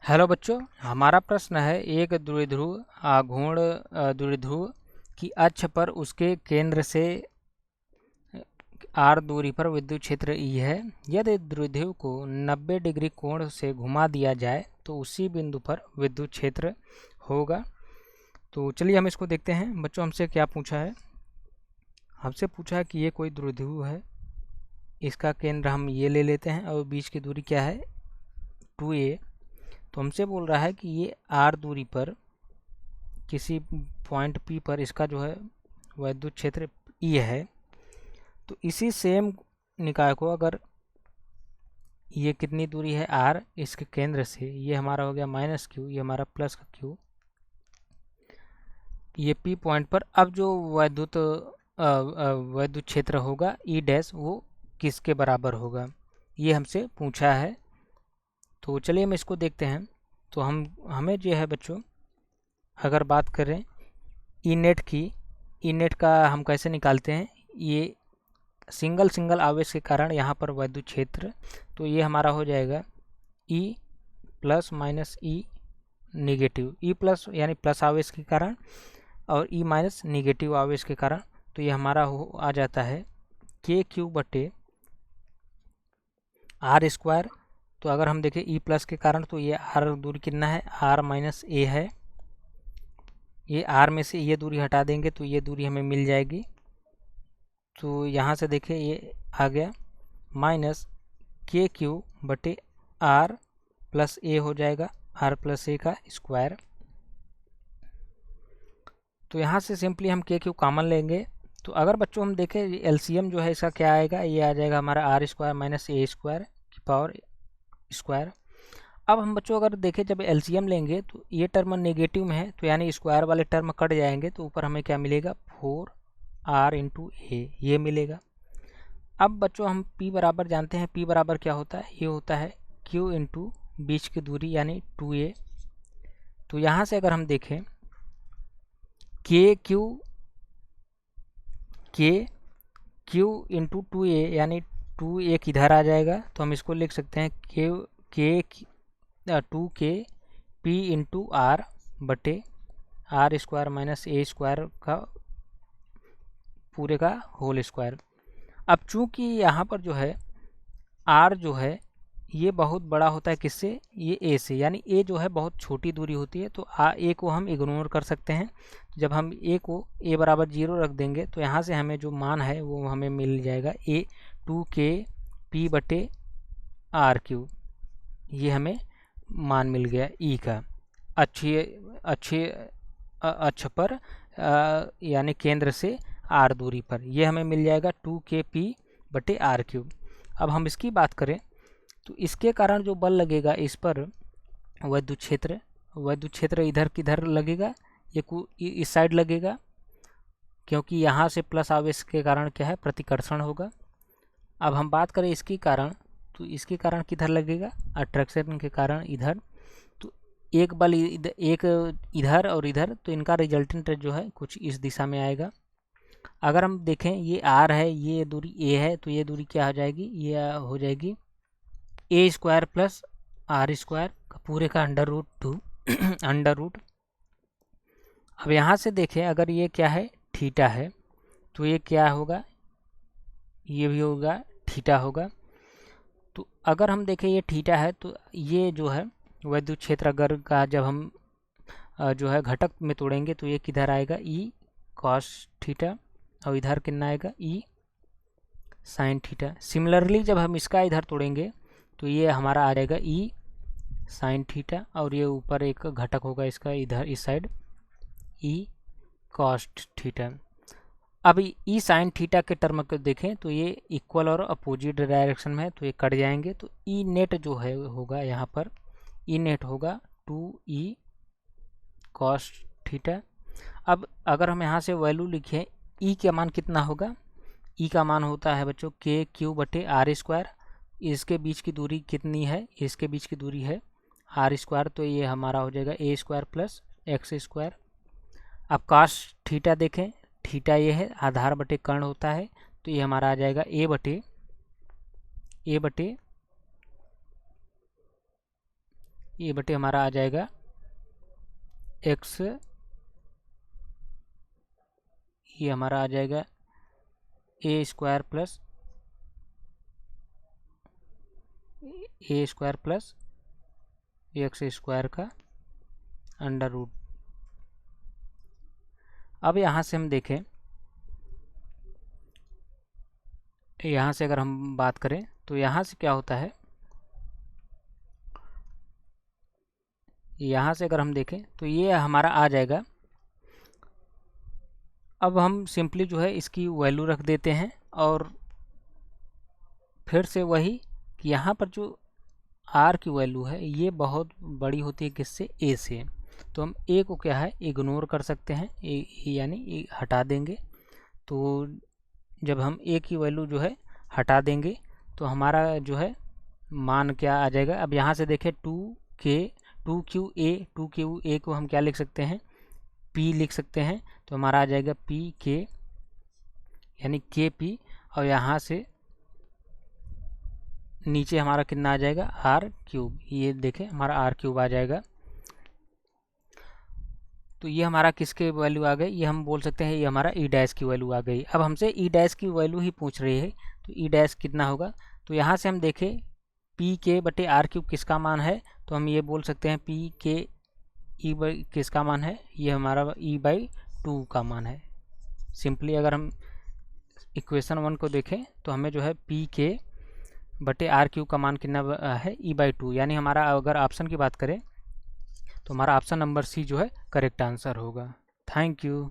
Hello बच्चों, हमारा प्रश्न है एक द्विध्रुव आघूर्ण द्विध्रुव की अक्ष पर उसके केंद्र से r दूरी पर विद्युत क्षेत्र E है। यदि द्विध्रुव को 90 डिग्री कोण से घुमा दिया जाए तो उसी बिंदु पर विद्युत क्षेत्र होगा। तो चलिए हम इसको देखते हैं। बच्चों, हमसे क्या पूछा है? हमसे पूछा है कि ये कोई द्विध्रुव है, इसका केंद्र हम ये ले लेते हैं और बीच की दूरी क्या है 2a। तो हमसे बोल रहा है कि ये r दूरी पर किसी पॉइंट P पर इसका जो है विद्युत क्षेत्र E है। तो इसी सेम निकाय को अगर ये कितनी दूरी है r इसके केंद्र से, ये हमारा हो गया -q, ये हमारा प्लस का q, ये P पॉइंट पर अब जो विद्युत क्षेत्र होगा E डैश वो किसके बराबर होगा, ये हमसे पूछा है। तो चलिए हम इसको देखते हैं। तो हमें जो है बच्चों, अगर बात करें ई नेट की, ई नेट का हम कैसे निकालते हैं? ये सिंगल आवेश के कारण यहाँ पर विद्युत क्षेत्र, तो ये हमारा हो जाएगा E plus minus E negative, E plus यानी प्लस आवेश के कारण और E माइनस निगेटिव आवेश के कारण। तो ये हमारा आ जाता है KQ बटे R स्क्वायर। तो अगर हम देखें E प्लस के कारण, तो ये R दूरी कितना है, R माइनस A है। ये R में से ये दूरी हटा देंगे तो ये दूरी हमें मिल जाएगी। तो यहाँ से देखें ये आ गया माइनस KQ बटे R प्लस A हो जाएगा, R प्लस A का स्क्वायर। तो यहाँ से सिंपली हम KQ कॉमन लेंगे। तो अगर बच्चों हम देखें LCM जो है इसका क्या आएगा, ये आ जाएगा हमारा R square minus A square की पावर स्क्वायर। अब हम बच्चों अगर देखें जब LCM लेंगे तो ये टर्म नेगेटिव में है, तो यानी स्क्वायर वाले टर्म कट जाएंगे, तो ऊपर हमें क्या मिलेगा 4R इंटू A ये मिलेगा। अब बच्चों हम P बराबर जानते हैं, P बराबर क्या होता है, ये होता है Q इंटू बीच की दूरी यानी 2a। तो यहाँ से अगर हम देखें Q इंटू 2a यानी 2a किधर आ जाएगा, तो हम इसको लिख सकते हैं टू के P इंटू R बटे R square minus A square का पूरे का होल स्क्वायर। अब चूंकि यहाँ पर जो है R जो है ये बहुत बड़ा होता है किससे, ये A से, यानी A जो है बहुत छोटी दूरी होती है, तो A को हम इग्नोर कर सकते हैं। जब हम A को A बराबर 0 रख देंगे तो यहाँ से हमें जो मान है वो हमें मिल जाएगा A 2K P बटे RQ, ये हमें मान मिल गया E का अच्छे अक्ष पर यानी केंद्र से R दूरी पर, ये हमें मिल जाएगा 2KP बटे RQ। अब हम इसकी बात करें तो इसके कारण जो बल लगेगा इस पर विद्युत क्षेत्र इधर किधर लगेगा, ये इस साइड लगेगा, क्योंकि यहाँ से प्लस आवेश के कारण क्या है प्रतिकर्षण होगा। अब हम बात करें इसके कारण, तो इसके कारण किधर लगेगा, अट्रैक्शन के कारण इधर। तो एक बल एक इधर और इधर, तो इनका रिजल्टेंट जो है कुछ इस दिशा में आएगा। अगर हम देखें ये R है, ये दूरी A है, तो ये दूरी क्या हो जाएगी, ये हो जाएगी A square plus R square का पूरे का √2 √। अब यहाँ से देखें अगर ये क्या है थीटा है, तो ये क्या होगा, ये भी होगा थीटा होगा। तो अगर हम देखें ये थीटा है, तो ये जो है विद्युत क्षेत्र अगर का जब हम जो है घटक में तोड़ेंगे तो ये किधर आएगा E cos थीटा, और इधर कितना आएगा E sin थीटा। सिमिलरली जब हम इसका इधर तोड़ेंगे तो ये हमारा आ जाएगा E sin थीटा, और ये ऊपर एक घटक होगा इसका इधर इस साइड E cos थीटा। अब E sin थीटा के टर्म को देखें तो ये इक्वल और अपोजिट डायरेक्शन में है, तो ये कट जाएंगे। तो E नेट जो है होगा यहाँ पर E नेट होगा 2E cos थीटा। अब अगर हम यहाँ से वैल्यू लिखें E का मान कितना होगा, E का मान होता है बच्चों KQ बटे R स्क्वायर। इसके बीच की दूरी कितनी है, इसके बीच की दूरी है R स्क्वायर, तो ये हमारा हो जाएगा A square plus X square. अब cos थीटा देखें, थीटा ये है आधार बटे कर्ण होता है, तो ये हमारा आ जाएगा A बटे ये बटे हमारा आ जाएगा x, ये हमारा आ जाएगा ए स्क्वायर प्लस एक्स स्क्वायर का अंडर रूट। अब यहाँ से हम देखें, यहाँ से अगर हम बात करें तो यहाँ से क्या होता है, यहाँ से अगर हम देखें तो ये हमारा आ जाएगा। अब हम सिंपली जो है इसकी वैल्यू रख देते हैं और फिर से वही कि यहाँ पर जो आर की वैल्यू है ये बहुत बड़ी होती है किससे, ए से। तो हम ए को क्या है इग्नोर कर सकते हैं, यानी हटा देंगे। तो जब हम ए की वैल्यू जो है हटा देंगे तो हमारा जो है मान क्या आ जाएगा। अब यहाँ से देखें 2Q A को हम क्या लिख सकते हैं, P लिख सकते हैं। तो हमारा आ जाएगा PK यानी KP, और यहाँ से नीचे हमारा कितना आ जाएगा R3। ये देखें हमारा R3 आ जाएगा। तो ये हमारा किसके वैल्यू आ गई, ये हम बोल सकते हैं ये हमारा ई डैश की वैल्यू आ गई। अब हमसे ई डैश की वैल्यू ही पूछ रही है, तो ई डैश कितना होगा। तो यहाँ से हम देखें PK बटे R3 किसका मान है, तो हम ये बोल सकते हैं PK ई बाई किसका मान है, ये हमारा E/2 का मान है। सिंपली अगर हम इक्वेशन 1 को देखें तो हमें जो है PK बटे R3 का मान कितना है, E/2। यानी हमारा अगर ऑप्शन की बात करें तो हमारा ऑप्शन नंबर सी जो है करेक्ट आंसर होगा। Thank you.